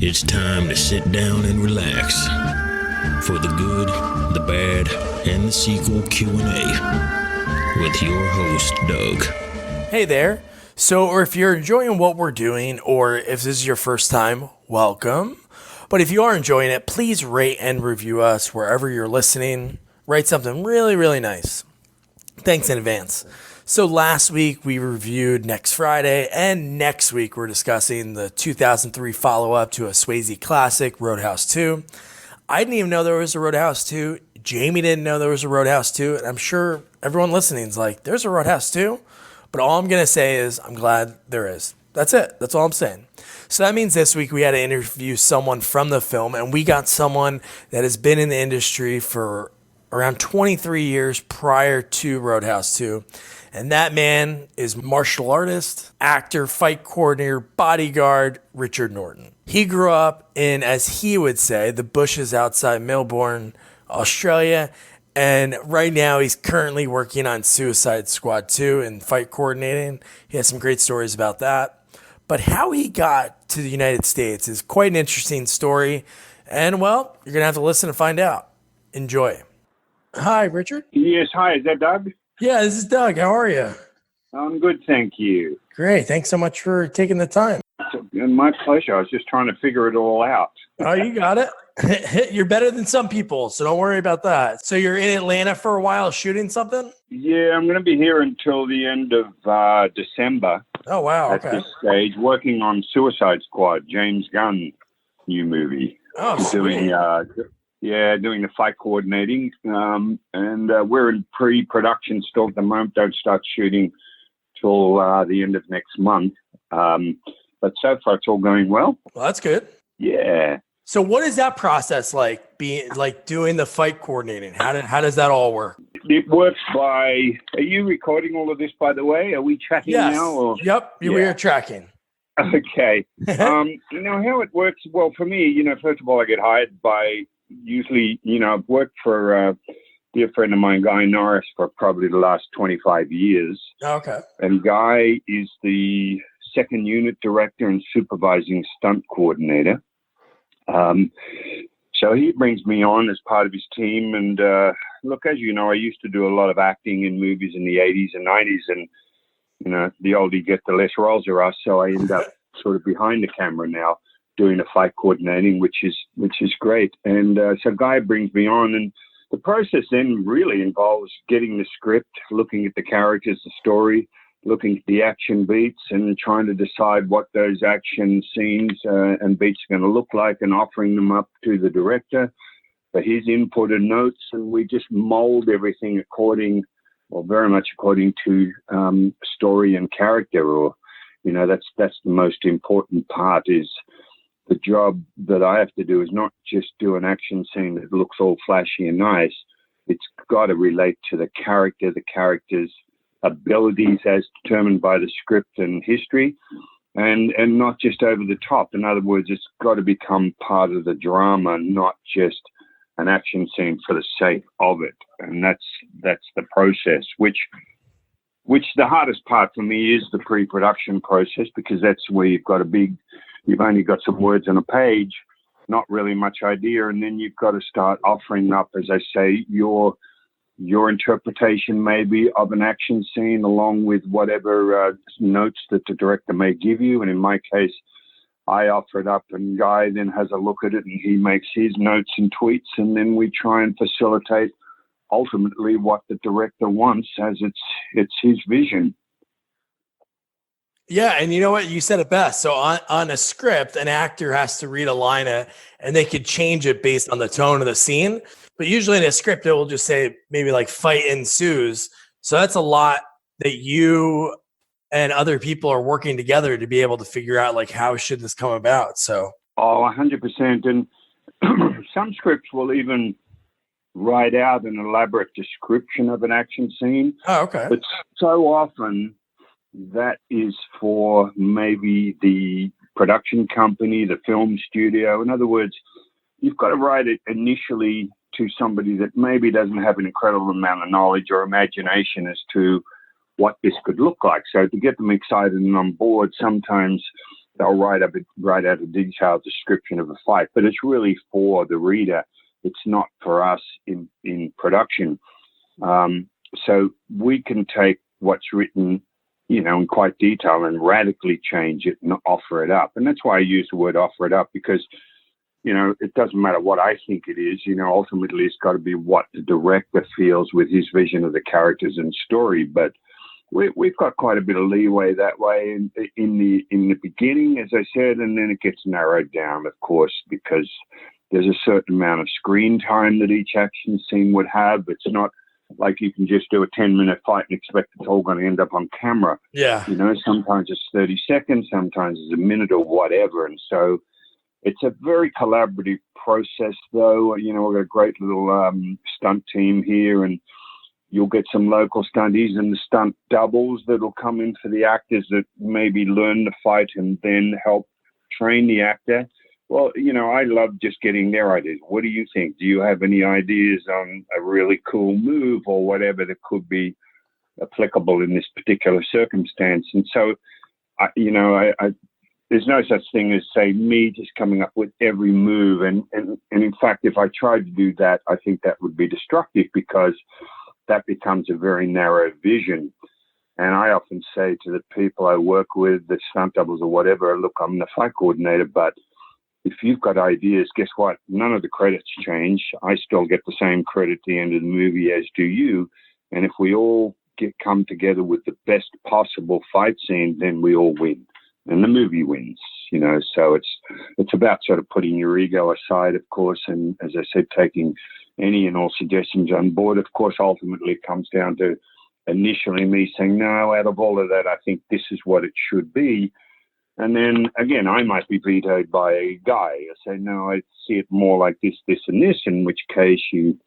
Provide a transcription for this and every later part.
It's time to sit down and relax for the good, the bad, and the sequel Q&A with your host, Doug. Hey there. So, if you're enjoying what we're doing, or if this is your first time, welcome. But if you are enjoying it, please rate and review us wherever you're listening. Write something really, really nice. Thanks in advance. So last week we reviewed Next Friday, and next week we're discussing the 2003 follow-up to a Swayze classic, Roadhouse 2. I didn't even know there was a Roadhouse 2. Jamie didn't know there was a Roadhouse 2, and I'm sure everyone listening is like, there's a Roadhouse 2? But all I'm going to say is I'm glad there is. That's it. That's all I'm saying. So that means this week we had to interview someone from the film, and we got someone that has been in the industry for around 23 years prior to Roadhouse 2. And that man is martial artist, actor, fight coordinator, bodyguard, Richard Norton. He grew up in, as he would say, the bushes outside Melbourne, Australia. And right now he's currently working on Suicide Squad 2 and fight coordinating. He has some great stories about that. But how he got to the United States is quite an interesting story. And, well, you're going to have to listen to find out. Enjoy. Hi, Richard. Yes, hi. Is that Doug? Yeah, this is Doug. How are you? I'm good, thank you. Great. Thanks so much for taking the time. My pleasure. I was just trying to figure it all out. Oh, you got it. You're better than some people, so don't worry about that. So you're in Atlanta for a while shooting something? Yeah, I'm going to be here until the end of December. Oh, wow. At this stage, working on Suicide Squad, James Gunn new movie. Oh, sweet. Doing the fight coordinating. And we're in pre-production still at the moment. Don't start shooting till the end of next month. But so far, it's all going well. Well, that's good. Yeah. So what is that process like, being like doing the fight coordinating? How does that all work? It works by, are you recording all of this, by the way? Are we tracking now? Or? Yep, we are tracking. Okay. How it works, well, for me, first of all, I get hired by, usually, I've worked for a dear friend of mine, Guy Norris, for probably the last 25 years. Okay. And Guy is the second unit director and supervising stunt coordinator. So he brings me on as part of his team. And look, as you know, I used to do a lot of acting in movies in the 80s and 90s. And, the older you get, the less roles there are. So I end up sort of behind the camera now doing the fight coordinating, which is great. And so Guy brings me on. And the process then really involves getting the script, looking at the characters, the story, looking at the action beats and trying to decide what those action scenes and beats are going to look like and offering them up to the director for his input and notes. And we just mold everything very much according to story and character. Or, that's the most important part. Is the job that I have to do is not just do an action scene that looks all flashy and nice. It's got to relate to the character's abilities as determined by the script and history, and not just over the top. In other words, it's got to become part of the drama, not just an action scene for the sake of it. And that's the process, which the hardest part for me is the pre-production process, because that's where you've only got some words on a page, not really much idea, and then you've got to start offering up, as I say, your interpretation maybe of an action scene, along with whatever notes that the director may give you. And in my case, I offer it up, and Guy then has a look at it, and he makes his notes and tweets, and then we try and facilitate ultimately what the director wants, as it's his vision. Yeah, and you know what? You said it best. So on a script, an actor has to read a line and they could change it based on the tone of the scene. But usually in a script, it will just say maybe like fight ensues. So that's a lot that you and other people are working together to be able to figure out, like, how should this come about? So. Oh, 100%. And some scripts will even write out an elaborate description of an action scene. Oh, okay. But so often that is for maybe the production company, the film studio. In other words, you've got to write it initially to somebody that maybe doesn't have an incredible amount of knowledge or imagination as to what this could look like. So to get them excited and on board, sometimes they'll write out a detailed description of a fight, but it's really for the reader. It's not for us in production. So we can take what's written, in quite detail and radically change it and offer it up. And that's why I use the word offer it up, because, it doesn't matter what I think it is, ultimately it's got to be what the director feels with his vision of the characters and story. But we've got quite a bit of leeway that way in the beginning, as I said, and then it gets narrowed down, of course, because there's a certain amount of screen time that each action scene would have. It's not like you can just do a 10-minute fight and expect it's all going to end up on camera. Yeah. Sometimes it's 30 seconds, sometimes it's a minute or whatever. And so it's a very collaborative process, though. We've got a great little stunt team here, and you'll get some local stunties and the stunt doubles that'll come in for the actors that maybe learn the fight and then help train the actor. Well, I love just getting their ideas. What do you think? Do you have any ideas on a really cool move or whatever that could be applicable in this particular circumstance? And so, there's no such thing as, say, me just coming up with every move. And in fact, if I tried to do that, I think that would be destructive, because that becomes a very narrow vision. And I often say to the people I work with, the stunt doubles or whatever, look, I'm the fight coordinator, but if you've got ideas, guess what? None of the credits change. I still get the same credit at the end of the movie as do you. And if we all come together with the best possible fight scene, then we all win. And the movie wins, So it's about sort of putting your ego aside, of course, and as I said, taking any and all suggestions on board. Of course, ultimately it comes down to initially me saying, no, out of all of that, I think this is what it should be. And then, again, I might be vetoed by a guy. I say, no, I see it more like this, this, and this, in which case you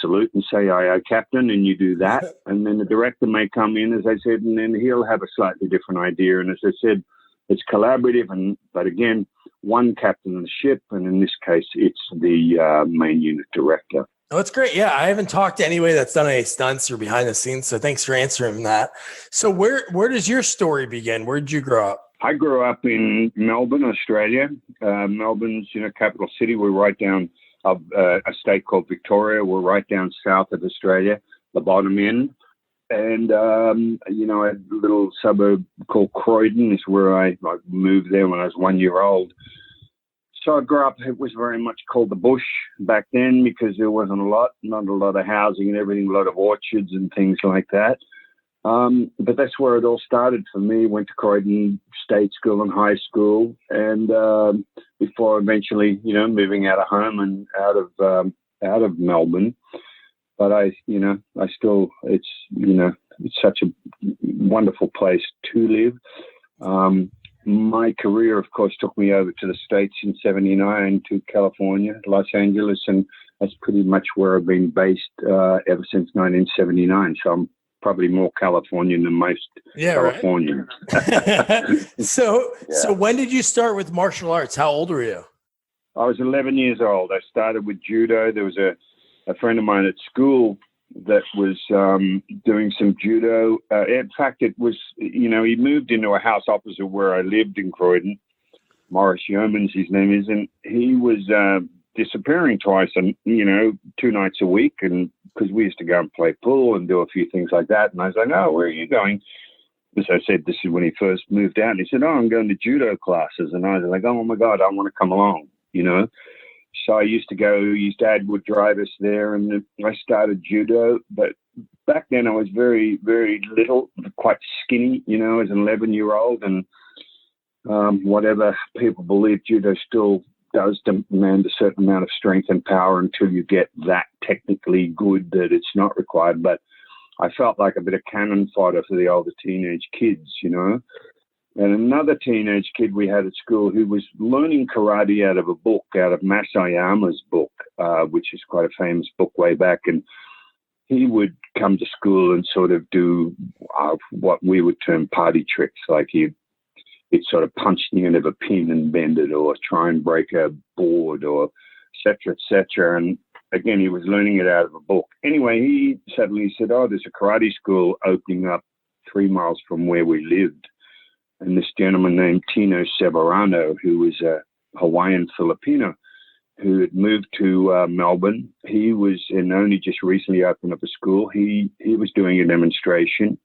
salute and say, aye, aye, Captain, and you do that. And then the director may come in, as I said, and then he'll have a slightly different idea. And as I said, it's collaborative, but again, one captain of the ship, and in this case, it's the main unit director. Oh, that's great. Yeah, I haven't talked to anybody that's done any stunts or behind the scenes, so thanks for answering that. So where does your story begin? Where did you grow up? I grew up in Melbourne, Australia. Melbourne's, capital city. We're right down of a state called Victoria. We're right down south of Australia, the bottom end. And, a little suburb called Croydon is where I moved there when I was 1 year old. So I grew up, it was very much called the bush back then, because there wasn't not a lot of housing and everything, a lot of orchards and things like that. But that's where it all started for me. Went to Croydon State School and high school, and before eventually, moving out of home and out of Melbourne. But I still, it's such a wonderful place to live. My career, of course, took me over to the States in '79 to California, Los Angeles, and that's pretty much where I've been based ever since 1979. So I'm probably more Californian than most Californians. Right? So when did you start with martial arts? How old were you? I was 11 years old. I started with judo. There was a friend of mine at school that was doing some judo. In fact, it was, he moved into a house opposite where I lived in Croydon. Morris Yeomans, his name is, and he was disappearing twice, and 2 nights a week, and because we used to go and play pool and do a few things like that. And I was like, oh, where are you going? As I said, this is when he first moved out. And he said, oh, I'm going to judo classes. And I was like, oh my God, I want to come along, So I used to go, his dad would drive us there, and I started judo. But back then I was very, very little, quite skinny, as an 11-year-old. And whatever people believe, judo still does demand a certain amount of strength and power until you get that technically good that it's not required. But I felt like a bit of cannon fodder for the older teenage kids, And another teenage kid we had at school who was learning karate out of a book, out of Masayama's book, which is quite a famous book way back. And he would come to school and sort of do what we would term party tricks, like he'd sort of punch the end of a pin and bend it, or try and break a board, or et cetera, et cetera. And again, he was learning it out of a book. Anyway, he suddenly said, oh, there's a karate school opening up 3 miles from where we lived. and this gentleman named Tino Severano, who was a Hawaiian Filipino who had moved to Melbourne. He was and only just recently opened up a school. He was doing a demonstration,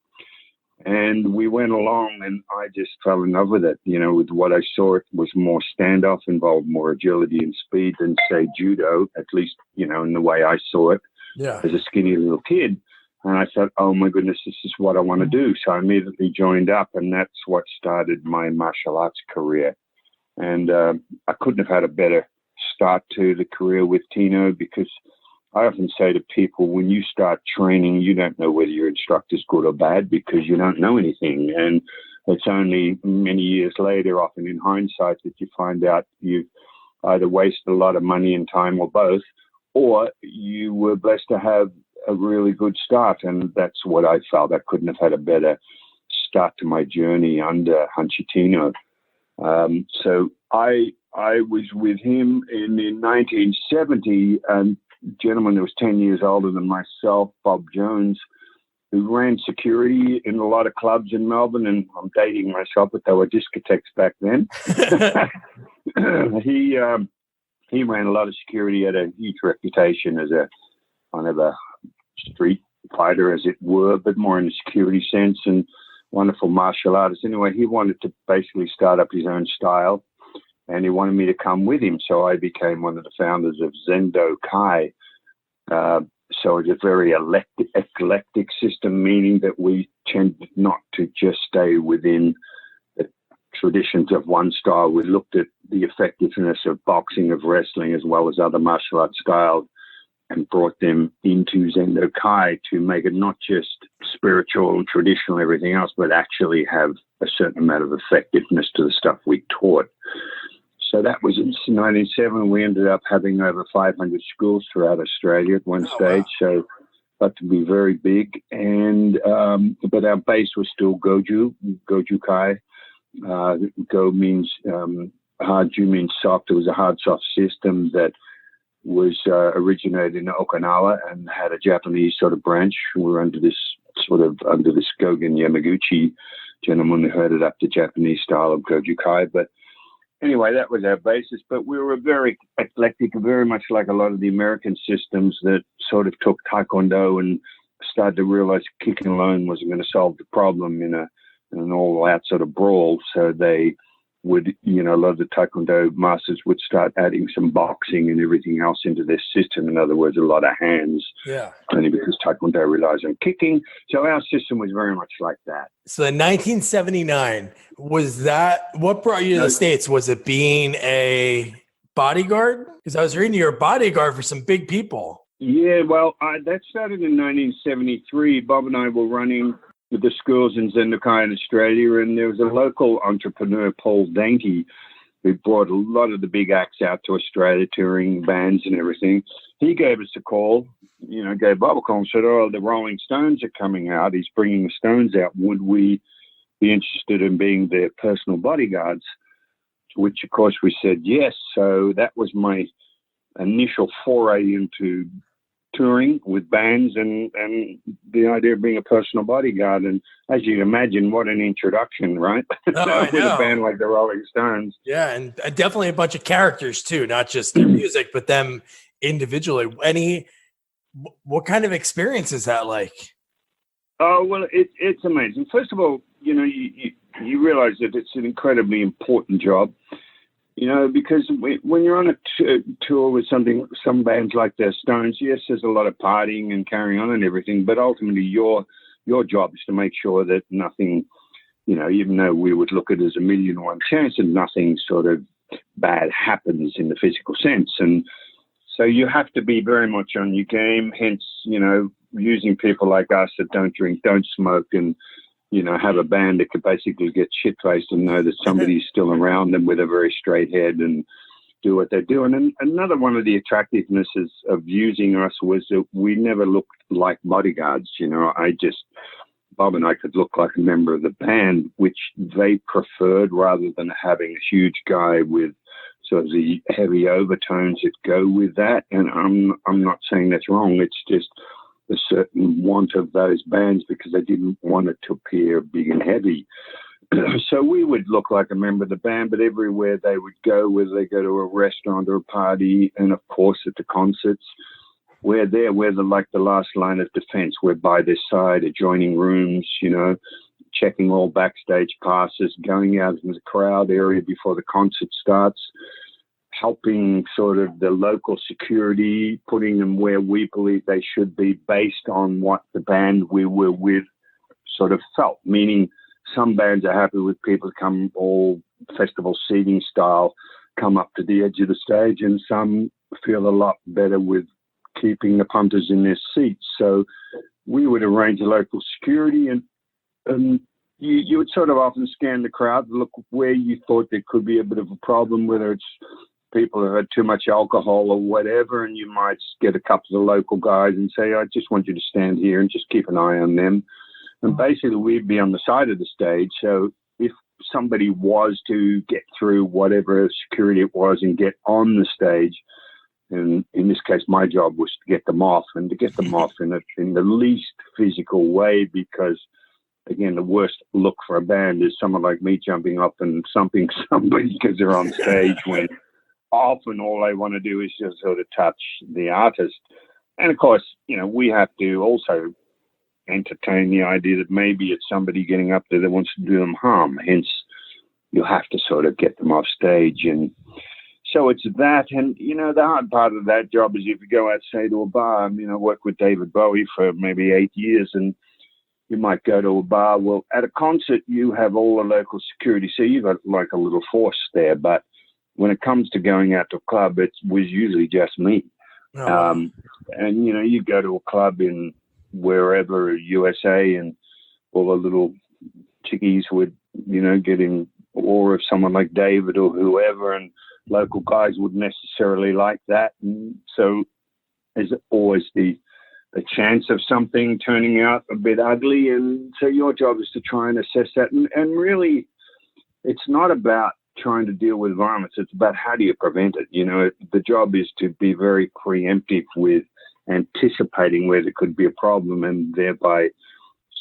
and we went along, and I just fell in love with it. With what I saw, it was more standoff, involved more agility and speed than, say, judo, at least, in the way I saw it as a skinny little kid. And I thought, oh, my goodness, this is what I want to do. So I immediately joined up, and that's what started my martial arts career. And I couldn't have had a better start to the career with Tino, because I often say to people, when you start training, you don't know whether your instructor's good or bad because you don't know anything. And it's only many years later, often in hindsight, that you find out you've either wasted a lot of money and time or both, or you were blessed to have a really good start. And that's what I felt. I couldn't have had a better start to my journey under Hunchy Tino. So I was with him in 1970, and gentleman who was 10 years older than myself, Bob Jones, who ran security in a lot of clubs in Melbourne, and I'm dating myself, but they were discotheques back then. He ran a lot of security, had a huge reputation as a kind of a street fighter, as it were, but more in the security sense, and wonderful martial artist. Anyway, he wanted to basically start up his own style, and he wanted me to come with him. So I became one of the founders of Zendo Kai. So it's a very eclectic system, meaning that we tend not to just stay within the traditions of one style. We looked at the effectiveness of boxing, of wrestling, as well as other martial arts styles, and brought them into Zendo Kai to make it not just spiritual and traditional, everything else, but actually have a certain amount of effectiveness to the stuff we taught. So that was in 1997. We ended up having over 500 schools throughout Australia at one stage. Wow. So got to be very big. And but our base was still Goju Kai. Go means hard, Ju means soft. It was a hard, soft system that was originated in Okinawa and had a Japanese sort of branch. We were under this Gogen Yamaguchi gentleman who headed up the Japanese style of Goju Kai. But anyway, that was our basis. But we were very eclectic, very much like a lot of the American systems that sort of took Taekwondo and started to realize kicking alone wasn't going to solve the problem in an all-out sort of brawl. So they would, a lot of the Taekwondo masters would start adding some boxing and everything else into their system. In other words, a lot of hands. Yeah. Only because Taekwondo relies on kicking. So our system was very much like that. So in 1979, was that, what brought you to the States? Was it being a bodyguard? Because I was reading you're a bodyguard for some big people. Yeah, well, that started in 1973. Bob and I were running with the schools in Zendo Kai in Australia, and there was a local entrepreneur, Paul Dainty, who brought a lot of the big acts out to Australia, touring bands and everything. He gave us a call, gave Bob a call and said, the Rolling Stones are coming out. He's bringing the Stones out. Would we be interested in being their personal bodyguards? To which, of course, we said yes. So that was my initial foray into touring with bands and the idea of being a personal bodyguard. And as you can imagine, what an introduction, right? Oh, with a band like the Rolling Stones. Yeah, and definitely a bunch of characters too, not just their music, but them individually. What kind of experience is that like? Oh, well, it's amazing. First of all, you realize that it's an incredibly important job. Because when you're on a tour with some bands like the Stones, yes, there's a lot of partying and carrying on and everything, but ultimately your job is to make sure that nothing, even though we would look at it as 1,000,001 chance, and nothing sort of bad happens in the physical sense. And so you have to be very much on your game, hence, using people like us that don't drink, don't smoke, and have a band that could basically get shit-faced and know that somebody's still around them with a very straight head and do what they're doing. And another one of the attractivenesses of using us was that we never looked like bodyguards. Bob and I could look like a member of the band, which they preferred, rather than having a huge guy with sort of the heavy overtones that go with that. And I'm not saying that's wrong. It's just a certain want of those bands because they didn't want it to appear big and heavy. So we would look like a member of the band, but everywhere they would go, whether they go to a restaurant or a party, and of course at the concerts, we're there. We're like the last line of defense. We're by their side, adjoining rooms, checking all backstage passes, going out in the crowd area before the concert starts, helping sort of the local security, putting them where we believe they should be based on what the band we were with sort of felt, meaning some bands are happy with people to come all festival seating style, come up to the edge of the stage, and some feel a lot better with keeping the punters in their seats. So we would arrange a local security, and you would sort of often scan the crowd to look where you thought there could be a bit of a problem, whether it's people who had too much alcohol or whatever, and you might get a couple of the local guys and say, I just want you to stand here and just keep an eye on them. And basically we'd be on the side of the stage. So if somebody was to get through whatever security it was and get on the stage, and in this case, my job was to get them off, and to get them off in the least physical way, because, again, the worst look for a band is someone like me jumping up and thumping somebody because they're on stage, when often all they want to do is just sort of touch the artist. And, of course, we have to also entertain the idea that maybe it's somebody getting up there that wants to do them harm. Hence, you have to sort of get them off stage. And so it's that. And, the hard part of that job is if you go out, say, to a bar. I worked with David Bowie for maybe 8 years, and you might go to a bar. Well, at a concert, you have all the local security. So you've got like a little force there. But when it comes to going out to a club, it was usually just me. Oh. And, you go to a club in wherever, USA, and all the little chickies would, get in awe of someone like David or whoever, and local guys wouldn't necessarily like that. And so there's always the chance of something turning out a bit ugly. And so your job is to try and assess that. And really, it's not about trying to deal with violence. It's about how do you prevent it. The job is to be very preemptive with anticipating where there could be a problem, and thereby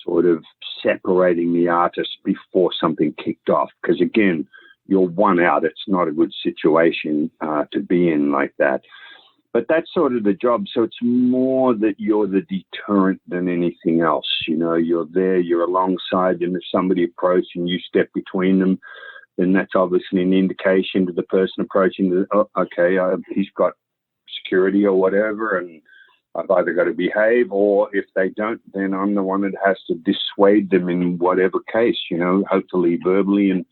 sort of separating the artist before something kicked off. Because, again, you're one out. It's not a good situation to be in like that. But that's sort of the job. So it's more that you're the deterrent than anything else. You're there, you're alongside, and if somebody approaches and you step between them, then that's obviously an indication to the person approaching that, oh, okay, he's got security or whatever, and I've either got to behave, or if they don't, then I'm the one that has to dissuade them in whatever case, hopefully verbally, and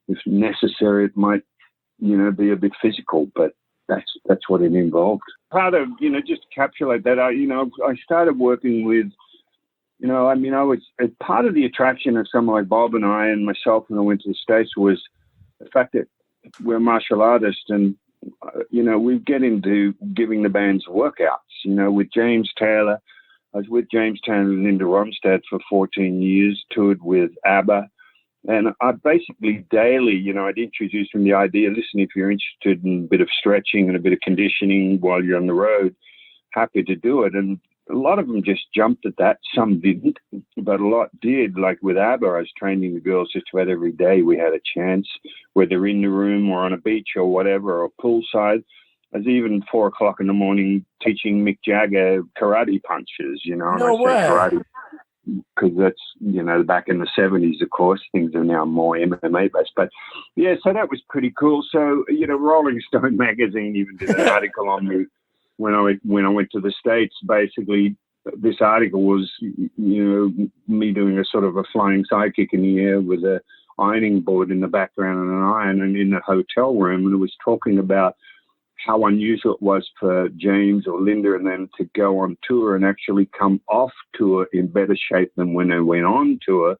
if necessary, it might, be a bit physical, but that's what it involved. Part of, just to capsulate that, I started working with, I was part of the attraction of someone like Bob and I and myself when I went to the States was the fact that we're martial artists, and we get into giving the bands workouts. With James Taylor, I was with James Taylor and Linda Ronstadt for 14 years, toured with ABBA. And I basically daily, I'd introduce them the idea, listen, if you're interested in a bit of stretching and a bit of conditioning while you're on the road, happy to do it. And a lot of them just jumped at that. Some didn't, but a lot did. Like with ABBA, I was training the girls just about every day we had a chance, whether in the room or on a beach or whatever, or poolside. I was even 4 o'clock in the morning teaching Mick Jagger karate punches, No way. Karate, because that's, back in the 70s, of course, things are now more MMA based. But yeah, so that was pretty cool. So, Rolling Stone magazine even did an article on me when I went to the States. Basically, this article was, me doing a sort of a flying sidekick in the air with a ironing board in the background and an iron, and in the hotel room, and it was talking about how unusual it was for James or Linda and them to go on tour and actually come off tour in better shape than when they went on tour,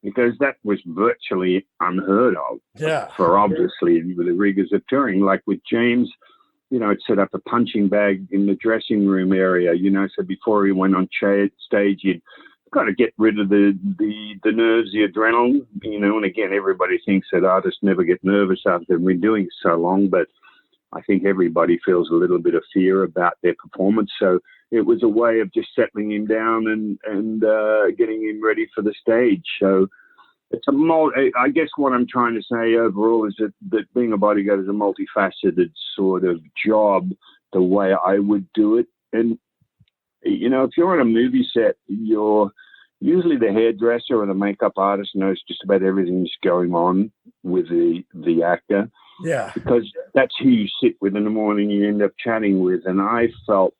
because that was virtually unheard of. Yeah. For obviously the rigors of touring. Like with James, I'd set up a punching bag in the dressing room area, so before he went on stage, you'd got to get rid of the nerves, the adrenaline, and again, everybody thinks that artists never get nervous after they've been doing it so long, but I think everybody feels a little bit of fear about their performance. So it was a way of just settling him down and getting him ready for the stage. So it's I guess what I'm trying to say overall is that being a bodyguard is a multifaceted sort of job, the way I would do it. And, if you're on a movie set, you're usually the hairdresser or the makeup artist knows just about everything that's going on with the actor. Yeah. Because that's who you sit with in the morning, you end up chatting with. And I felt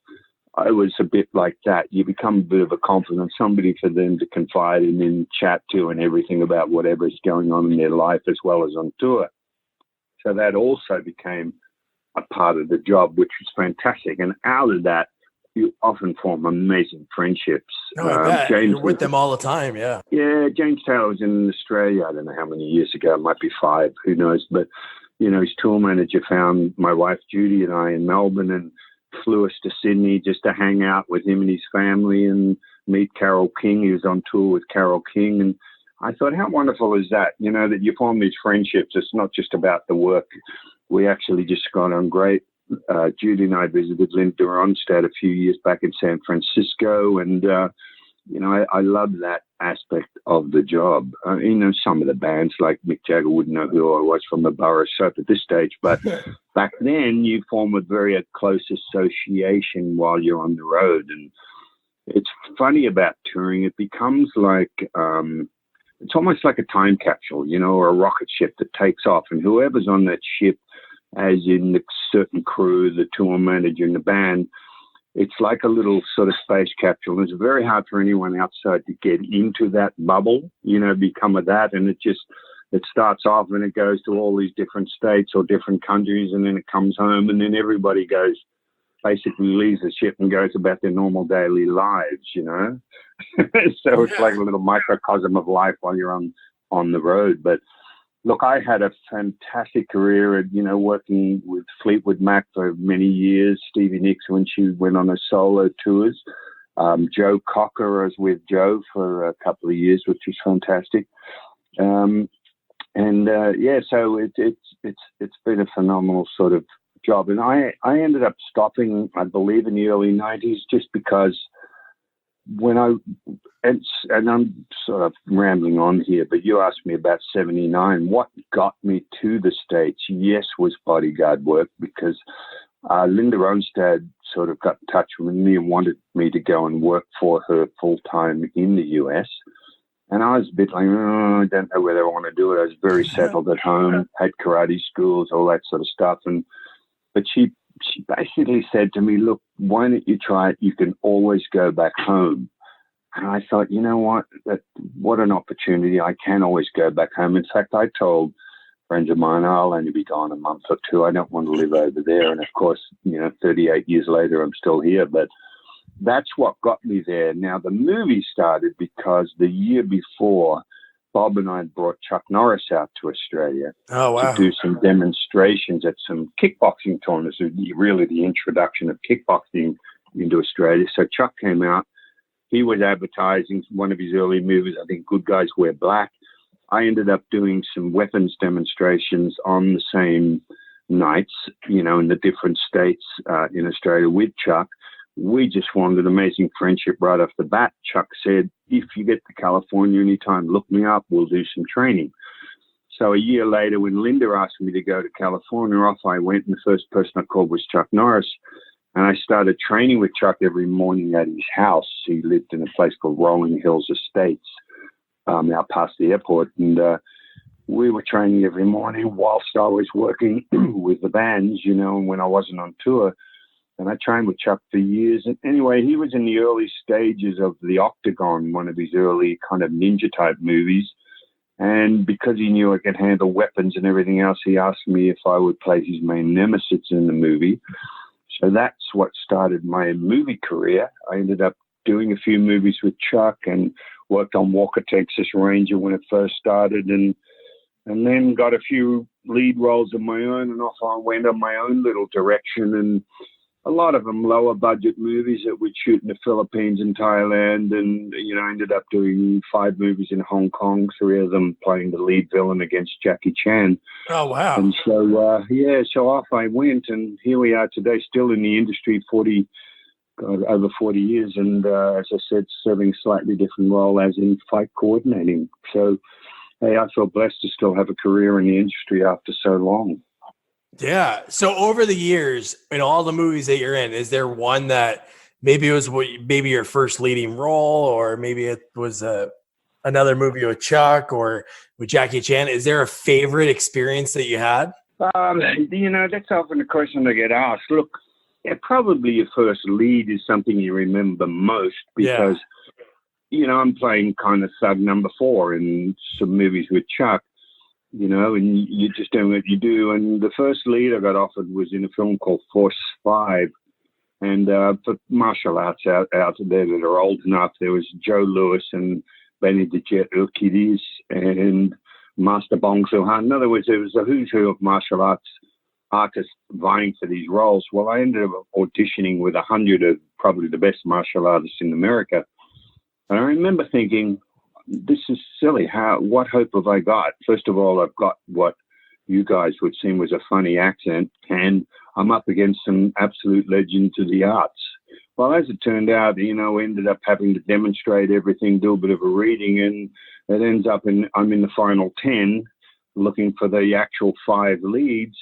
I was a bit like that. You become a bit of a confidant, somebody for them to confide in and chat to and everything about whatever's going on in their life as well as on tour. So that also became a part of the job, which was fantastic. And out of that, you often form amazing friendships. No, I bet. You're with them all the time, yeah. Yeah, James Taylor was in Australia, I don't know how many years ago, it might be 5, who knows. But, his tour manager found my wife Judy and I in Melbourne and flew us to Sydney just to hang out with him and his family and meet Carole King. He was on tour with Carole King. And I thought, how wonderful is that, that you form these friendships. It's not just about the work. We actually just got on great. Judy and I visited Linda Ronstadt a few years back in San Francisco, and I love that aspect of the job. Some of the bands like Mick Jagger wouldn't know who I was from the Borough Soap at this stage, but back then you form a very close association while you're on the road. And it's funny about touring; it becomes like it's almost like a time capsule, or a rocket ship that takes off, and whoever's on that ship, as in the certain crew, the tour manager and the band, it's like a little sort of space capsule. And it's very hard for anyone outside to get into that bubble, become of that. And it starts off and it goes to all these different states or different countries, and then it comes home, and then everybody basically leaves the ship and goes about their normal daily lives, So it's like a little microcosm of life while you're on the road. But look, I had a fantastic career at, working with Fleetwood Mac for many years, Stevie Nicks when she went on her solo tours, Joe Cocker, I was with Joe for a couple of years, which was fantastic. So it's been a phenomenal sort of job. And I ended up stopping, I believe, in the early 90s just because and I'm sort of rambling on here, but you asked me about 79. What got me to the States, yes, was bodyguard work, because Linda Ronstadt sort of got in touch with me and wanted me to go and work for her full-time in the US. And I was a bit like, I don't know whether I want to do it. I was very settled at home, had karate schools, all that sort of stuff. But she basically said to me, look, why don't you try it? You can always go back home. And I thought, you know what? What an opportunity. I can always go back home. In fact, I told friends of mine, I'll only be gone a month or two. I don't want to live over there. And of course, 38 years later, I'm still here. But that's what got me there. Now, the movie started because the year before, Bob and I brought Chuck Norris out to Australia to do some demonstrations at some kickboxing tournaments. Really the introduction of kickboxing into Australia. So Chuck came out. He was advertising one of his early movies, I think Good Guys Wear Black. I ended up doing some weapons demonstrations on the same nights, in the different states in Australia with Chuck. We just formed an amazing friendship right off the bat. Chuck said, if you get to California anytime, look me up. We'll do some training. So a year later, when Linda asked me to go to California, off I went, and the first person I called was Chuck Norris. And I started training with Chuck every morning at his house. He lived in a place called Rolling Hills Estates, out past the airport. And we were training every morning whilst I was working with the bands, and when I wasn't on tour. And I trained with Chuck for years. And anyway, he was in the early stages of The Octagon, one of his early kind of ninja-type movies. And because he knew I could handle weapons and everything else, he asked me if I would play his main nemesis in the movie. So that's what started my movie career. I ended up doing a few movies with Chuck and worked on Walker, Texas Ranger when it first started, and then got a few lead roles of my own, and off I went on my own little direction. And a lot of them lower budget movies that we'd shoot in the Philippines and Thailand. And, I ended up doing 5 movies in Hong Kong, 3 of them playing the lead villain against Jackie Chan. Oh, wow. And so, so off I went. And here we are today, still in the industry, over 40 years. And as I said, serving a slightly different role as in fight coordinating. So hey, I feel blessed to still have a career in the industry after so long. Yeah. So over the years, in all the movies that you're in, is there one that maybe it was maybe your first leading role, or maybe it was another movie with Chuck or with Jackie Chan? Is there a favorite experience that you had? That's often a question I get asked. Look, probably your first lead is something you remember most because, I'm playing kind of thug number 4 in some movies with Chuck, and you're just doing what you do. And the first lead I got offered was in a film called Force 5. And for martial arts out there that are old enough, there was Joe Lewis and Benny the Jet Urquidez and Master Bong Sohan. In other words, it was a who's who of martial arts artists vying for these roles. Well, I ended up auditioning with 100 of probably the best martial artists in America. And I remember thinking, this is silly. What hope have I got? First of all, I've got what you guys would seem was a funny accent, and I'm up against some absolute legends of the arts. Well, as it turned out, ended up having to demonstrate everything, do a bit of a reading, and it ends up I'm in the final 10 looking for the actual 5 leads.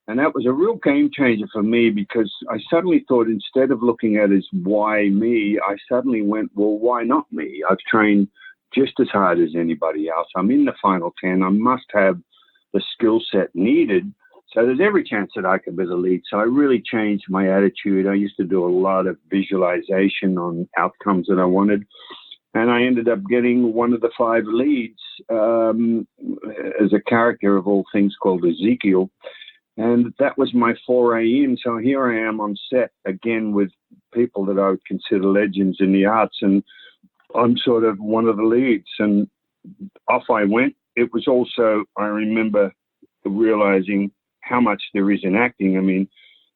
And that was a real game changer for me because I suddenly thought, instead of looking at it as why me, I suddenly went, well, why not me? I've trained just as hard as anybody else. I'm in the final 10. I must have the skill set needed. So there's every chance that I could be the lead. So I really changed my attitude. I used to do a lot of visualization on outcomes that I wanted. And I ended up getting one of the 5 leads as a character of all things called Ezekiel. And that was my foray in. So here I am on set again with people that I would consider legends in the arts. And I'm sort of one of the leads. And off I went. It was also, I remember realizing how much there is in acting. I mean,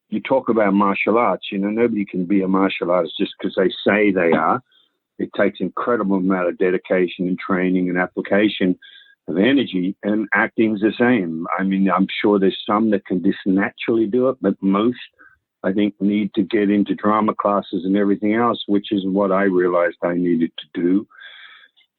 you talk about martial arts, nobody can be a martial artist just because they say they are. It takes incredible amount of dedication and training and application of energy, and acting's the same. I mean, I'm sure there's some that can just naturally do it, but most, I think, need to get into drama classes and everything else, which is what I realized I needed to do.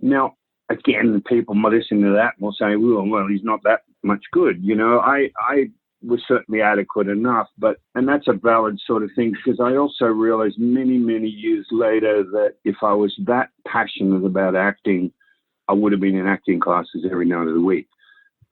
Now, again, people listening to that will say, well, he's not that much good. I was certainly adequate enough, and that's a valid sort of thing, because I also realized many, many years later that if I was that passionate about acting, I would have been in acting classes every night of the week.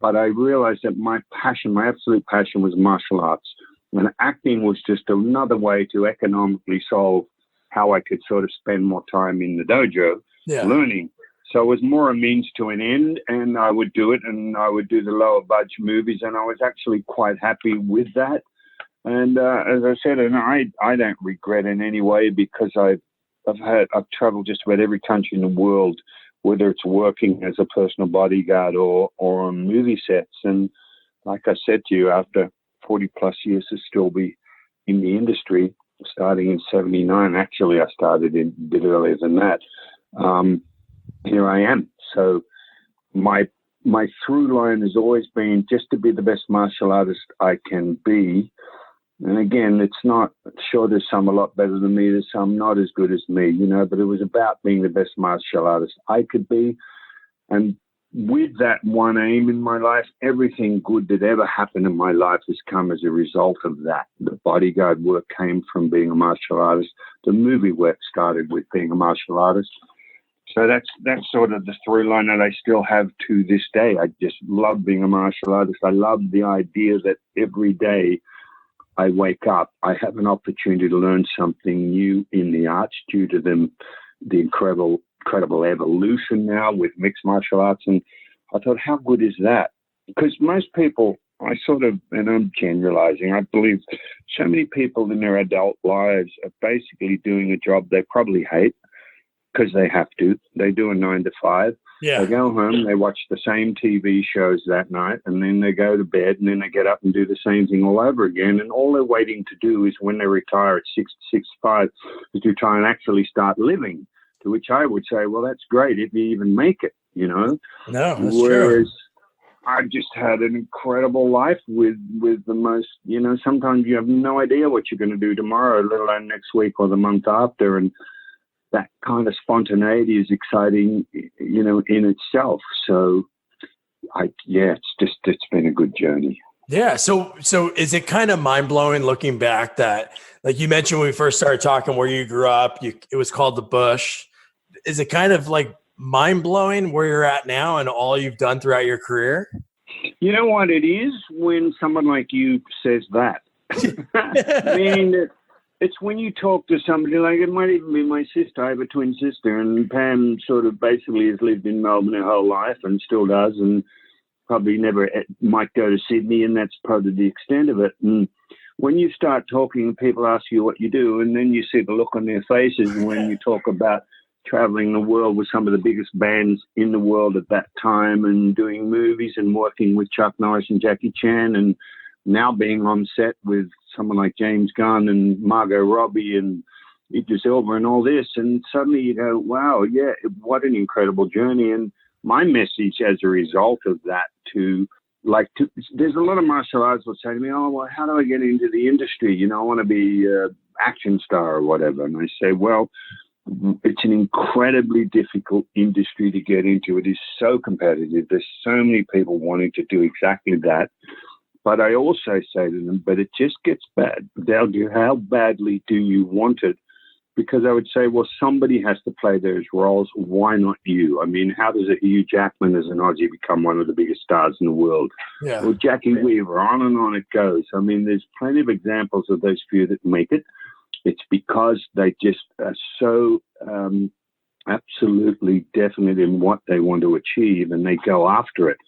But I realized that my absolute passion was martial arts. And acting was just another way to economically solve how I could sort of spend more time in the dojo learning. So it was more a means to an end, and I would do it, and I would do the lower budget movies, and I was actually quite happy with that. And as I said, and I don't regret in any way, because I've traveled just about every country in the world, whether it's working as a personal bodyguard or on movie sets. And like I said to you, after 40 plus years to still be in the industry, starting in 79, actually I started a bit earlier than that. Here I am. So my through line has always been just to be the best martial artist I can be. And again, it's not, sure, there's some a lot better than me, there's some not as good as me, but it was about being the best martial artist I could be. And with that one aim in my life, everything good that ever happened in my life has come as a result of that. The bodyguard work came from being a martial artist. The movie work started with being a martial artist. So that's sort of the through line that I still have to this day. I just love being a martial artist. I love the idea that every day I wake up, I have an opportunity to learn something new in the arts due to the incredible evolution now with mixed martial arts. And I thought, how good is that? Because most people, and I'm generalizing, I believe so many people in their adult lives are basically doing a job they probably hate because they have to. They do a 9 to 5. Yeah. They go home, they watch the same TV shows that night, and then they go to bed, and then they get up and do the same thing all over again. And all they're waiting to do is, when they retire at 65, is to try and actually start living. To which I would say, well, that's great if you even make it, No, that's Whereas true. I've just had an incredible life with the most, sometimes you have no idea what you're going to do tomorrow, let alone next week or the month after. And that kind of spontaneity is exciting, in itself. So it's been a good journey. Yeah. So is it kind of mind blowing looking back that, like you mentioned when we first started talking, where you grew up, it was called the Bush. Is it kind of like mind blowing where you're at now and all you've done throughout your career? You know what it is when someone like you says that. I mean, it's when you talk to somebody, like it might even be my sister. I have a twin sister, and Pam sort of basically has lived in Melbourne her whole life and still does, and probably never might go to Sydney, and that's probably the extent of it. And when you start talking, people ask you what you do, and then you see the look on their faces when you talk about traveling the world with some of the biggest bands in the world at that time and doing movies and working with Chuck Norris and Jackie Chan, and now being on set with someone like James Gunn and Margot Robbie and Idris Elba and all this. And suddenly you go, wow, yeah, what an incredible journey. And my message as a result of that there's a lot of martial arts will say to me, oh, well, how do I get into the industry? You know, I want to be an action star or whatever. And I say, well, it's an incredibly difficult industry to get into. It is so competitive. There's so many people wanting to do exactly that. But I also say to them, but it just gets bad. How badly do you want it? Because I would say, well, somebody has to play those roles. Why not you? I mean, how does a Hugh Jackman as an Aussie become one of the biggest stars in the world? Yeah. Or Jackie Weaver, on and on it goes. I mean, there's plenty of examples of those few that make it. It's because they just are so absolutely definite in what they want to achieve, and they go after it.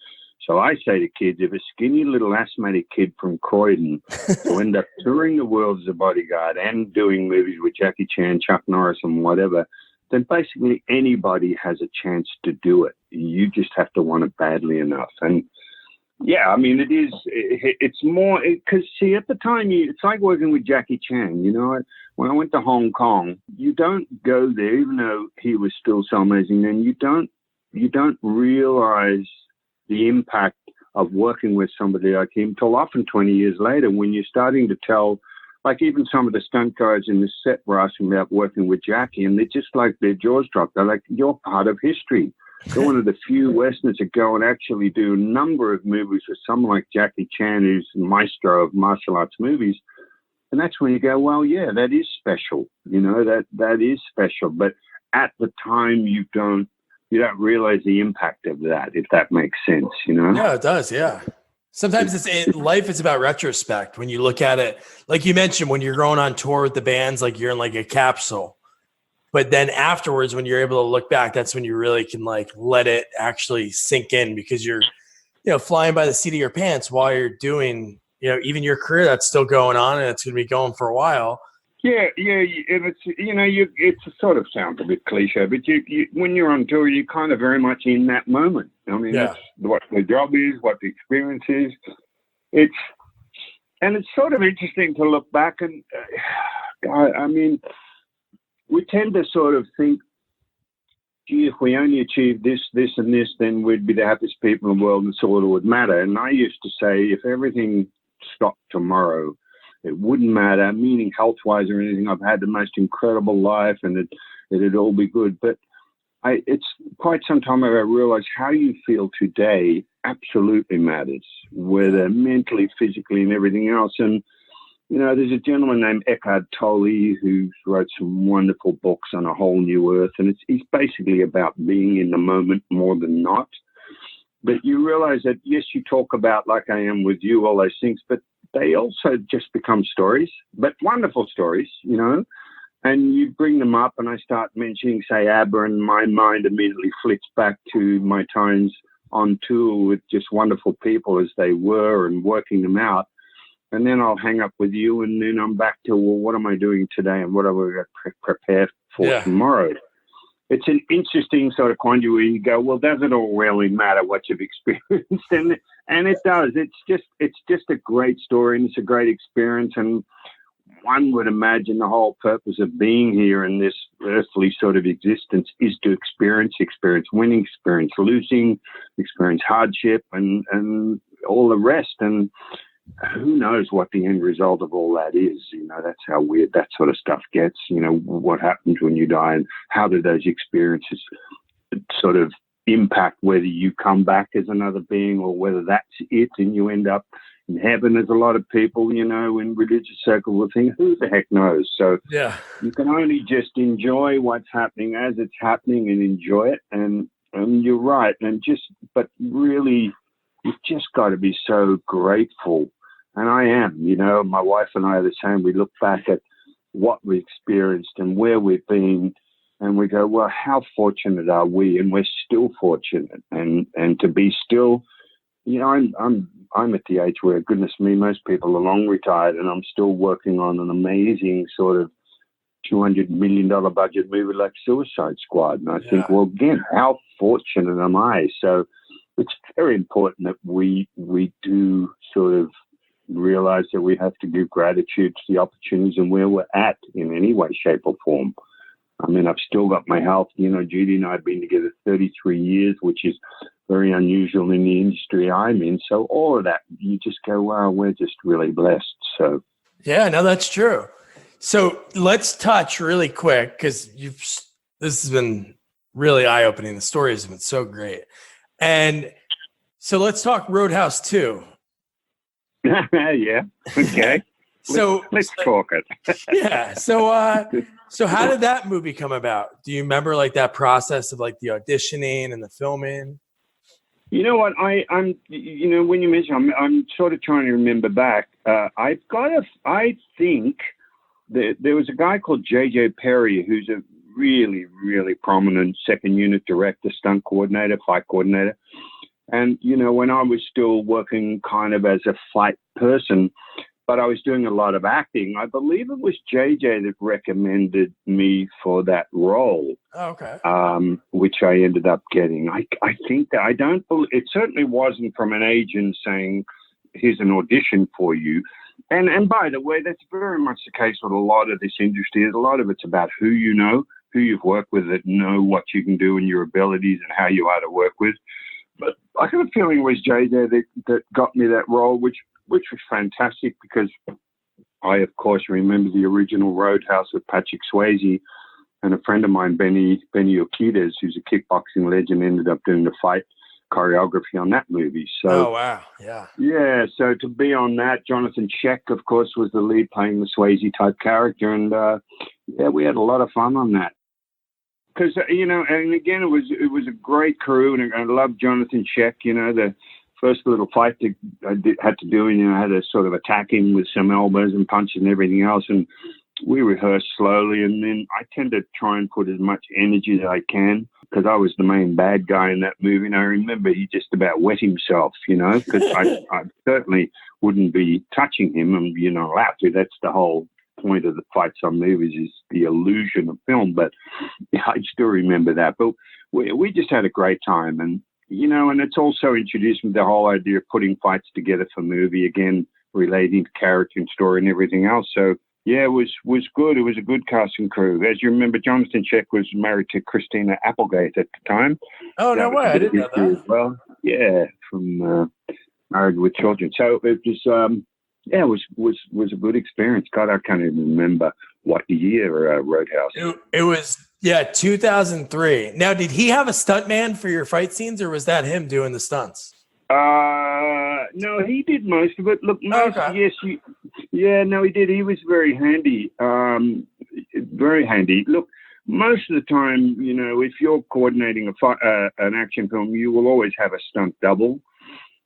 So I say to kids, if a skinny little asthmatic kid from Croydon will end up touring the world as a bodyguard and doing movies with Jackie Chan, Chuck Norris and whatever, then basically anybody has a chance to do it. You just have to want it badly enough. And yeah, I mean, it's more, because see, at the time, it's like working with Jackie Chan, you know. When I went to Hong Kong, you don't go there, even though he was still so amazing, then you don't realize the impact of working with somebody like him till often 20 years later, when you're starting to tell, like even some of the stunt guys in the set were asking about working with Jackie, and they're just like, their jaws dropped. They're like, you're part of history. You're one of the few Westerners that go and actually do a number of movies with someone like Jackie Chan, who's the maestro of martial arts movies. And that's when you go, well, yeah, that is special. You know, that is special. But at the time, you don't realize the impact of that, if that makes sense, you know? Yeah, it does. Yeah. Sometimes life is about retrospect. When you look at it, like you mentioned, when you're going on tour with the bands, like you're in like a capsule. But then afterwards, when you're able to look back, that's when you really can like let it actually sink in, because you're, flying by the seat of your pants while you're doing, even your career that's still going on, and it's going to be going for a while. Yeah, and it's it sort of sounds a bit cliche, but you when you're on tour, you're kind of very much in that moment. I mean, That's what the job is, what the experience is. It's sort of interesting to look back and, I mean, we tend to sort of think, gee, if we only achieved this, and this, then we'd be the happiest people in the world, and so it would matter. And I used to say, if everything stopped tomorrow, it wouldn't matter, meaning health-wise or anything. I've had the most incredible life, and it'd all be good. But it's quite some time ago I realized how you feel today absolutely matters, whether mentally, physically, and everything else. And, there's a gentleman named Eckhart Tolle who wrote some wonderful books on a whole new earth, and it's basically about being in the moment more than not. But you realize that, yes, you talk about, like I am with you, all those things, but they also just become stories, but wonderful stories, and you bring them up, and I start mentioning, say, ABBA, and my mind immediately flicks back to my times on tour with just wonderful people as they were and working them out. And then I'll hang up with you, and then I'm back to, well, what am I doing today, and what am I going to prepare for tomorrow? It's an interesting sort of quandary where you go, well, does it all really matter what you've experienced? And it does. It's just a great story, and it's a great experience. And one would imagine the whole purpose of being here in this earthly sort of existence is to experience winning, experience losing, experience hardship, and all the rest. And who knows what the end result of all that is? That's how weird that sort of stuff gets. What happens when you die, and how do those experiences sort of impact whether you come back as another being or whether that's it and you end up in heaven, as a lot of people, in religious circles will think, who the heck knows? So Yeah. you can only just enjoy what's happening as it's happening and enjoy it. And you're right. But really, you've just got to be so grateful. And I am, my wife and I are the same. We look back at what we experienced and where we've been, and we go, well, how fortunate are we? And we're still fortunate. And to be still, I'm at the age where, goodness me, most people are long retired, and I'm still working on an amazing sort of $200 million budget movie like Suicide Squad. And I think, well, again, how fortunate am I? So it's very important that we do sort of realize that we have to give gratitude to the opportunities and where we're at in any way, shape, or form. I mean, I've still got my health. Judy and I have been together 33 years, which is very unusual in the industry I'm in. So all of that, you just go, wow, we're just really blessed. So, yeah, no, that's true. So let's touch really quick, because this has been really eye-opening. The story has been so great. And so let's talk Roadhouse 2. Yeah. Okay. Let's talk it. Yeah. So how did that movie come about? Do you remember like that process of like the auditioning and the filming? You know what? I'm when you mention, I'm sort of trying to remember back. I think that there was a guy called J.J. Perry, who's a really, really prominent second unit director, stunt coordinator, fight coordinator. And, when I was still working kind of as a fight person, but I was doing a lot of acting, I believe it was JJ that recommended me for that role. Oh, okay. Which I ended up getting. I think that it certainly wasn't from an agent saying, here's an audition for you. And by the way, that's very much the case with a lot of this industry. A lot of it's about who you know, who you've worked with, that know what you can do and your abilities and how you are to work with. But I have a feeling it was JJ that got me that role, which was fantastic, because I, of course, remember the original Roadhouse with Patrick Swayze, and a friend of mine, Benny Urquidez, who's a kickboxing legend, ended up doing the fight choreography on that movie. So, oh, wow. Yeah. Yeah. So to be on that, Jonathan Sheck, of course, was the lead, playing the Swayze type character. And we had a lot of fun on that. Because, and again, it was a great crew, and I loved Jonathan Sheck. The first little fight that I had to do, and I had to sort of attack him with some elbows and punches and everything else. And we rehearsed slowly, and then I tend to try and put as much energy as I can, because I was the main bad guy in that movie. And I remember he just about wet himself, because I certainly wouldn't be touching him, and you're not allowed to. That's the whole point of the fights on movies, is the illusion of film. But I still remember that. But we just had a great time, and and it's also introduced me the whole idea of putting fights together for movie, again relating to character and story and everything else. So yeah, it was good. It was a good cast and crew. As you remember, Jonathan Sheck was married to Christina Applegate at the time. Oh, no way! I didn't know that. As well, yeah, from Married with Children. So it was. Yeah, it was a good experience. God, I can't even remember what year Roadhouse. It was 2003. Now, did he have a stuntman for your fight scenes, or was that him doing the stunts? No, he did most of it. Look, yes, he did. He was very handy. Very handy. Look, most of the time, if you're coordinating an action film, you will always have a stunt double.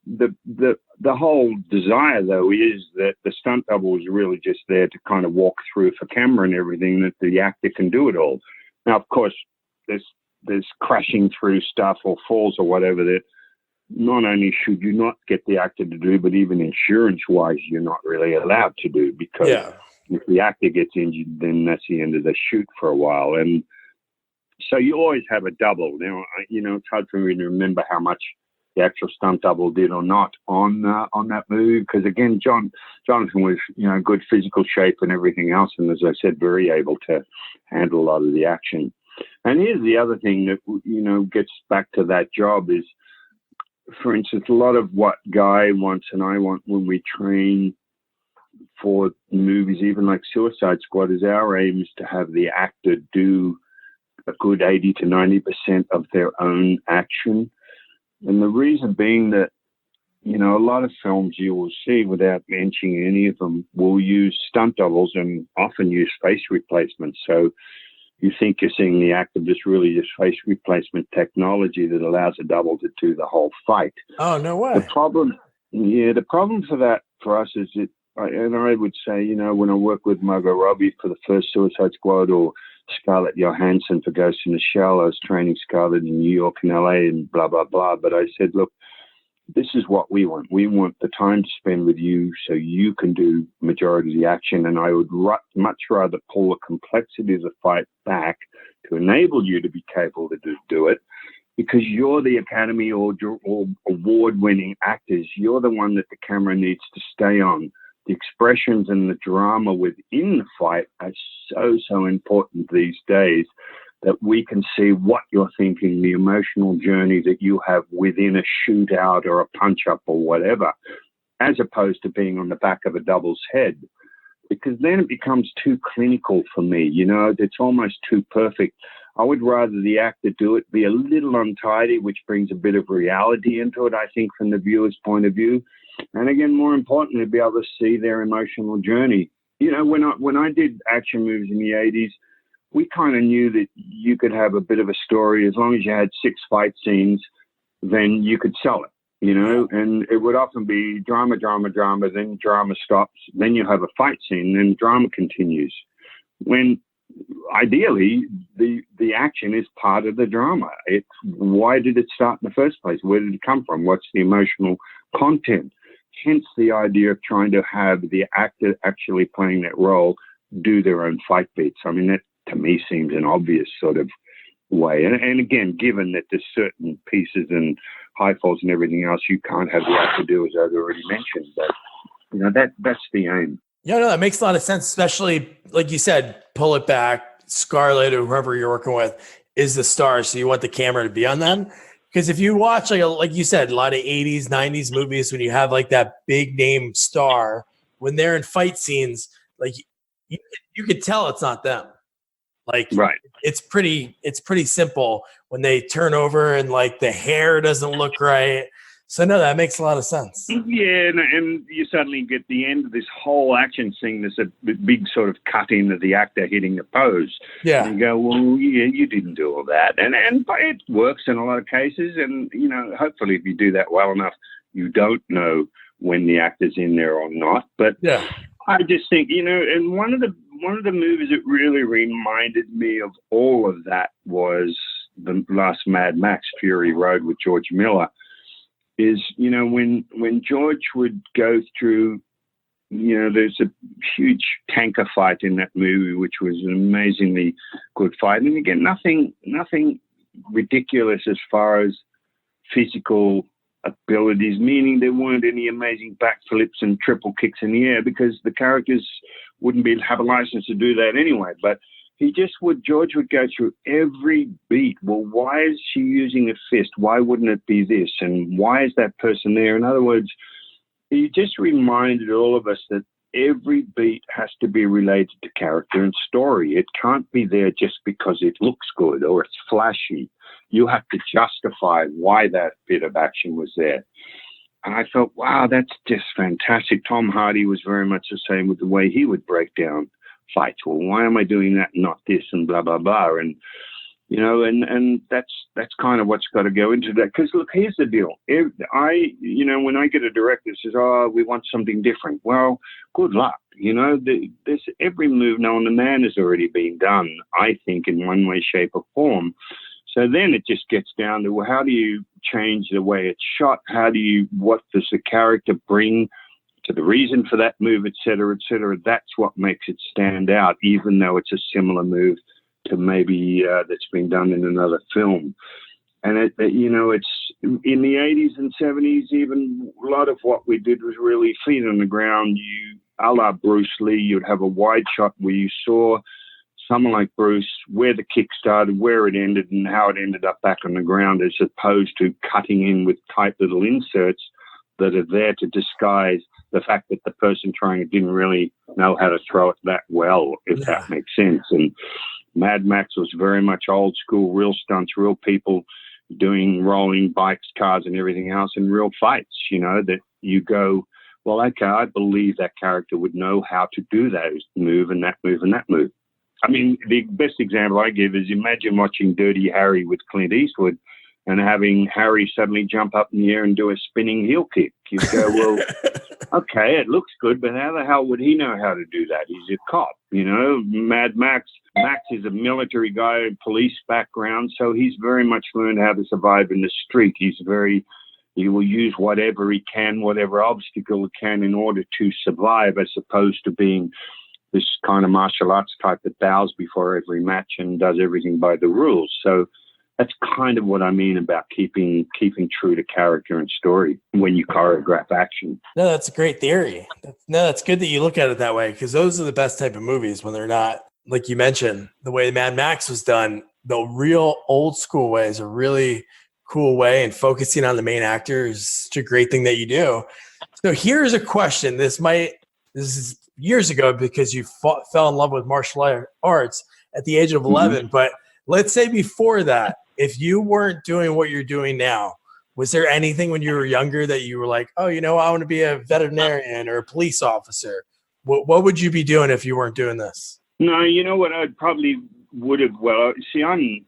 The whole desire, though, is that the stunt double is really just there to kind of walk through for camera and everything, that the actor can do it all. Now, of course, there's crashing through stuff or falls or whatever that not only should you not get the actor to do, but even insurance-wise, you're not really allowed to do, because if the actor gets injured, then that's the end of the shoot for a while. And so you always have a double. Now, it's hard for me to remember how much the actual stunt double did or not on that movie, because again, Jonathan was good physical shape and everything else, and as I said, very able to handle a lot of the action. And here's the other thing that gets back to that job is, for instance, a lot of what Guy wants and I want when we train for movies, even like Suicide Squad, is our aim is to have the actor do a good 80 to 90% of their own action. And the reason being that, you know, a lot of films you will see, without mentioning any of them, will use stunt doubles and often use face replacements. So you think you're seeing the actor, but it's really just face replacement technology that allows a double to do the whole fight. Oh, no way. The problem for that for us is that, and I would say, you know, when I worked with Margot Robbie for the first Suicide Squad, or Scarlett Johansson for Ghost in the Shell, I was training Scarlett in New York and LA and blah, blah, blah. But I said, look, this is what we want. We want the time to spend with you so you can do majority of the action. And I would much rather pull the complexity of the fight back to enable you to be capable to do it, because you're the Academy or award-winning actors. You're the one that the camera needs to stay on. The expressions and the drama within the fight are so important these days, that we can see what you're thinking, the emotional journey that you have within a shootout or a punch-up or whatever, as opposed to being on the back of a double's head. Because then it becomes too clinical for me, you know, it's almost too perfect. I would rather the actor do it, be a little untidy, which brings a bit of reality into it, I think, from the viewer's point of view. And again, more importantly, be able to see their emotional journey. You know, when I did action movies in the 80s, we kind of knew that you could have a bit of a story. As long as you had 6 fight scenes, then you could sell it, you know, and it would often be drama, then drama stops, then you have a fight scene, then drama continues. When ideally the action is part of the drama. Why did it start in the first place? Where did it come from? What's the emotional content? Hence the idea of trying to have the actor actually playing that role do their own fight beats. I mean, that to me seems an obvious sort of way. And again, given that there's certain pieces and high falls and everything else you can't have the actor do, as I've already mentioned. But, you know, that's the aim. Yeah, no, that makes a lot of sense, especially, like you said, pull it back. Scarlett, or whoever you're working with, is the star, so you want the camera to be on them. Because if you watch, like you said, a lot of 80s, 90s movies, when you have like that big name star, when they're in fight scenes, like you could tell it's not them. Like, right. It's pretty simple when they turn over and like the hair doesn't look right. So no, that makes a lot of sense. Yeah, and you suddenly get the end of this whole action scene. There's a big sort of cut in of the actor hitting the pose. Yeah. And you go, well, yeah, you didn't do all that. And it works in a lot of cases. And, you know, hopefully if you do that well enough, you don't know when the actor's in there or not. But yeah, I just think, you know, and one of the movies that really reminded me of all of that was the last Mad Max, Fury Road, with George Miller. Is, you know, when George would go through, you know, there's a huge tanker fight in that movie, which was an amazingly good fight. And again, nothing ridiculous as far as physical abilities, meaning there weren't any amazing backflips and triple kicks in the air, because the characters wouldn't have a license to do that anyway. But George would go through every beat. Well, why is she using a fist? Why wouldn't it be this? And why is that person there? In other words, he just reminded all of us that every beat has to be related to character and story. It can't be there just because it looks good or it's flashy. You have to justify why that bit of action was there. And I thought, wow, that's just fantastic. Tom Hardy was very much the same with the way he would break down fights. Well, why am I doing that and not this, and blah, blah, blah. And, you know, and that's kind of what's got to go into that. Because, look, here's the deal. When I get a director that says, oh, we want something different, well, good luck. You know, there's every move known to man has already been done, I think, in one way, shape, or form. So then it just gets down to, well, how do you change the way it's shot? What does the character bring to the reason for that move, et cetera, et cetera? That's what makes it stand out, even though it's a similar move to maybe that's been done in another film. And, it's in the 80s and 70s, even a lot of what we did was really feet on the ground. A la Bruce Lee, you'd have a wide shot where you saw someone like Bruce, where the kick started, where it ended, and how it ended up back on the ground, as opposed to cutting in with tight little inserts that are there to disguise the fact that the person throwing it didn't really know how to throw it that well, if that makes sense. And, Mad Max was very much old school, real stunts, real people doing rolling bikes, cars, and everything else, and real fights, that you go, well, okay, I believe that character would know how to do that move and that move and that move. I mean, the best example I give is imagine watching Dirty Harry with Clint Eastwood and having Harry suddenly jump up in the air and do a spinning heel kick. You go, well, okay, it looks good, but how the hell would he know how to do that? He's a cop, Mad Max is a military guy, police background, so he's very much learned how to survive in the street. He will use whatever he can, whatever obstacle he can in order to survive, as opposed to being this kind of martial arts type that bows before every match and does everything by the rules. So that's kind of what I mean about keeping true to character and story when you choreograph action. No, that's a great theory. That's good that you look at it that way, because those are the best type of movies when they're not, like you mentioned, the way Mad Max was done. The real old school way is a really cool way, and focusing on the main actor is a great thing that you do. So here's a question. This is years ago, because you fell in love with martial arts at the age of 11. But let's say before that, if you weren't doing what you're doing now, was there anything when you were younger that you were like, oh, I want to be a veterinarian or a police officer? What would you be doing if you weren't doing this? No, you know what? I probably would have. Well, see, I'm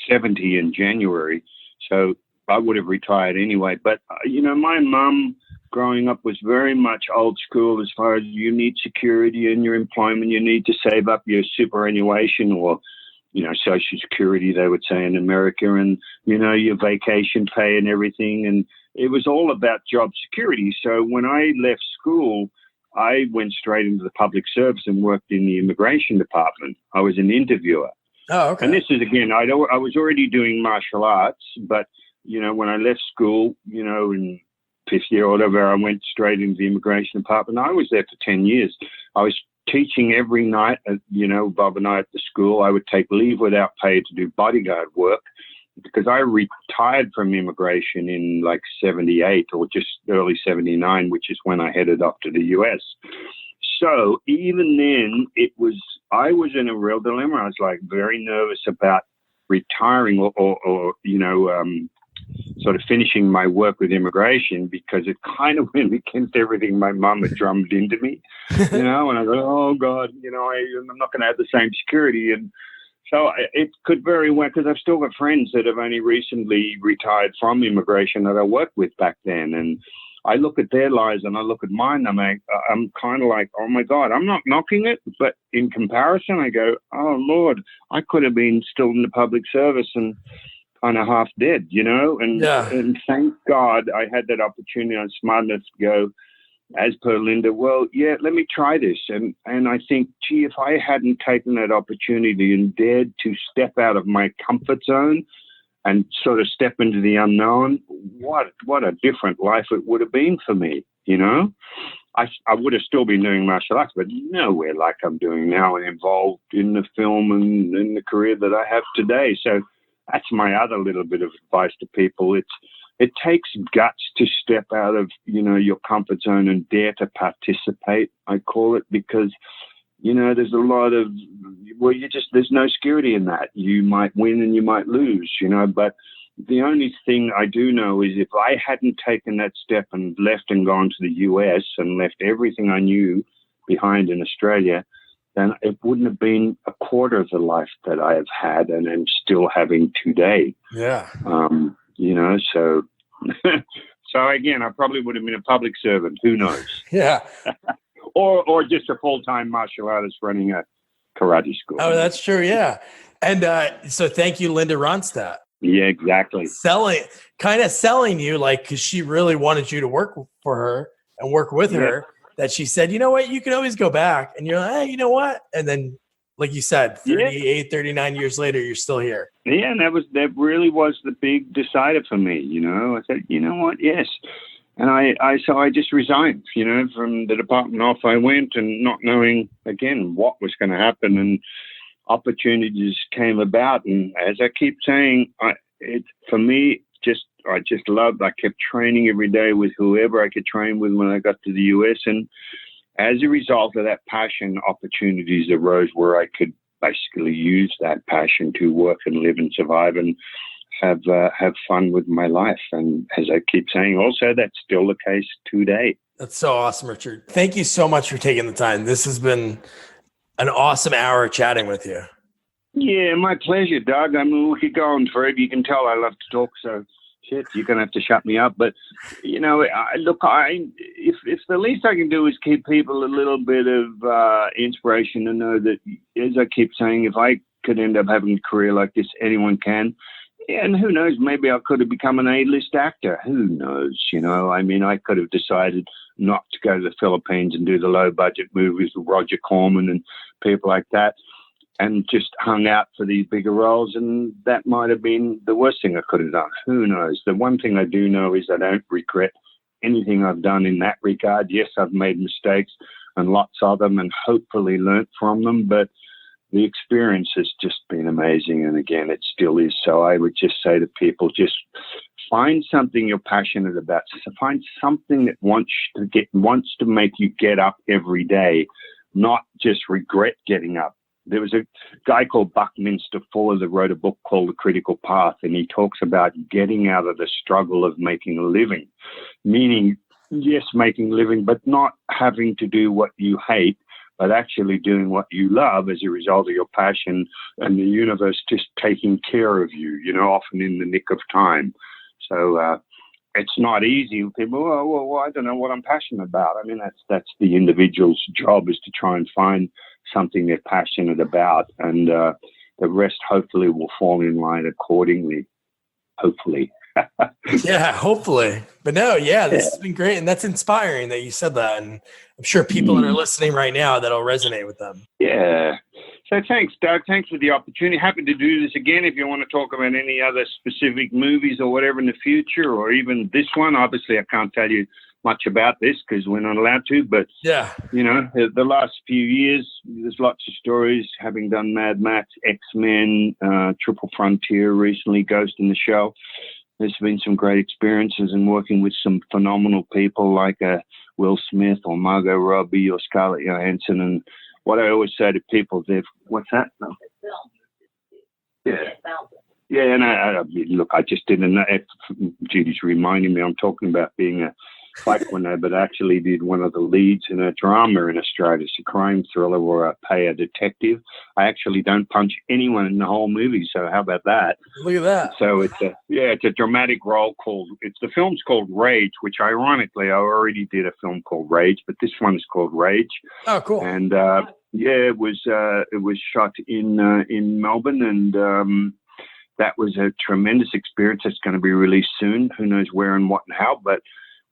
70 in January, so I would have retired anyway. But my mum growing up was very much old school as far as you need security in your employment. You need to save up your superannuation or, Social Security, they would say in America, and, your vacation pay and everything. And it was all about job security. So when I left school, I went straight into the public service and worked in the immigration department. I was an interviewer. Oh, okay. And this is, again, I was already doing martial arts, but, when I left school, in fifth year or whatever, I went straight into the immigration department. I was there for 10 years. I was teaching every night, Bob and I at the school. I would take leave without pay to do bodyguard work because I retired from immigration in like 78 or just early 79, which is when I headed off to the U.S. So even then, I was in a real dilemma. I was like very nervous about retiring or sort of finishing my work with immigration, because it kind of went against everything my mum had drummed into me, and I go, oh God, I'm not going to have the same security. And so it could very well, because I've still got friends that have only recently retired from immigration that I worked with back then. And I look at their lives and I look at mine, I'm kind of like, oh my God, I'm not knocking it. But in comparison, I go, oh Lord, I could have been still in the public service and kind of half dead, and thank God I had that opportunity. I'm smart enough to go, as per Linda, well, yeah, let me try this. And I think, gee, if I hadn't taken that opportunity and dared to step out of my comfort zone and sort of step into the unknown, what a different life it would have been for me, I would have still been doing martial arts, but nowhere like I'm doing now and involved in the film and in the career that I have today. So that's my other little bit of advice to people. It takes guts to step out of, your comfort zone and dare to participate, I call it, because, there's a lot of, there's no security in that. You might win and you might lose, but the only thing I do know is if I hadn't taken that step and left and gone to the US and left everything I knew behind in Australia, then it wouldn't have been a quarter of the life that I have had and am still having today. Yeah. So so again, I probably would have been a public servant. Who knows? Yeah. or just a full-time martial artist running a karate school. Oh, that's true. Yeah. And so thank you, Linda Ronstadt. Yeah, exactly. Selling you, like, because she really wanted you to work for her and work with her. That she said, you know what, you can always go back. And you're like, hey, you know what? And then, like you said, 38, 39 years later, you're still here. Yeah, and that really was the big decider for me, I said, you know what, yes. And so I just resigned, from the department. Off I went, and not knowing, again, what was going to happen. And opportunities came about. And as I keep saying, for me, I just loved. I kept training every day with whoever I could train with when I got to the US, and as a result of that passion, opportunities arose where I could basically use that passion to work and live and survive and have fun with my life. And as I keep saying, also, that's still the case today. That's so awesome, Richard. Thank you so much for taking the time. This has been an awesome hour chatting with you. Yeah, my pleasure, Doug. I mean, we could go on forever. You can tell I love to talk, so shit, you're going to have to shut me up. But, you know, if the least I can do is keep people a little bit of inspiration to know that, as I keep saying, if I could end up having a career like this, anyone can. Yeah, and who knows, maybe I could have become an A-list actor. Who knows, you know? I mean, I could have decided not to go to the Philippines and do the low-budget movies with Roger Corman and people like that and just hung out for these bigger roles, and that might have been the worst thing I could have done. Who knows? The one thing I do know is I don't regret anything I've done in that regard. Yes, I've made mistakes and lots of them and hopefully learnt from them, but the experience has just been amazing, and again, it still is. So I would just say to people, just find something you're passionate about. So find something that wants to make you get up every day, not just regret getting up. There was a guy called Buckminster Fuller that wrote a book called The Critical Path, and he talks about getting out of the struggle of making a living, meaning, yes, making a living, but not having to do what you hate, but actually doing what you love as a result of your passion and the universe just taking care of you, you know, often in the nick of time. So it's not easy. People, well, I don't know what I'm passionate about. I mean, that's the individual's job, is to try and find something they're passionate about, and the rest hopefully will fall in line accordingly. Hopefully. Yeah, hopefully. But no, yeah, this has been great. And that's inspiring that you said that. And I'm sure people that are listening right now, that'll resonate with them. Yeah. So thanks, Doug. Thanks for the opportunity. Happy to do this again if you want to talk about any other specific movies or whatever in the future, or even this one. Obviously, I can't tell you much about this because we're not allowed to. But, yeah, you know, the last few years, there's lots of stories, having done Mad Max, X-Men, Triple Frontier recently, Ghost in the Shell. There's been some great experiences in working with some phenomenal people like Will Smith or Margot Robbie or Scarlett Johansson. And what I always say to people, what's that? No. Yeah. Yeah, and I look, I just didn't know. Judy's reminding me I'm talking about being a taekwondo, but actually did one of the leads in a drama in Australia. It's a crime thriller where I play a detective. I actually don't punch anyone in the whole movie, so how about that? Look at that. So it's a dramatic role the film's called Rage, which ironically I already did a film called Rage, but this one is called Rage. Oh, cool. And it was shot in Melbourne, and that was a tremendous experience. It's going to be released soon. Who knows where and what and how, but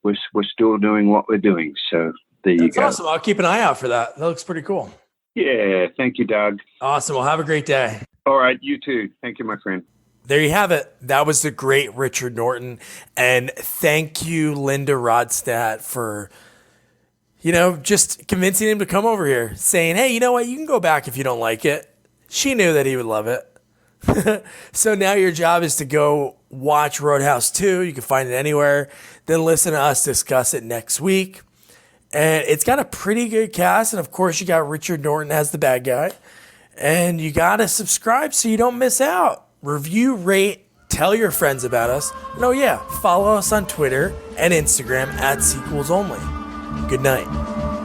we're still doing what we're doing. So there you go. That's awesome. I'll keep an eye out for that. That looks pretty cool. Yeah. Thank you, Doug. Awesome. Well, have a great day. All right. You too. Thank you, my friend. There you have it. That was the great Richard Norton. And thank you, Linda Rodstadt, for, you know, just convincing him to come over here, saying, hey, you know what? You can go back if you don't like it. She knew that he would love it. So now your job is to go watch Roadhouse 2. You can find it anywhere. Then listen to us discuss it next week. And it's got a pretty good cast. And of course, you got Richard Norton as the bad guy. And you got to subscribe so you don't miss out. Review, rate, tell your friends about us. And oh yeah, follow us on Twitter and Instagram @SequelsOnly. Good night.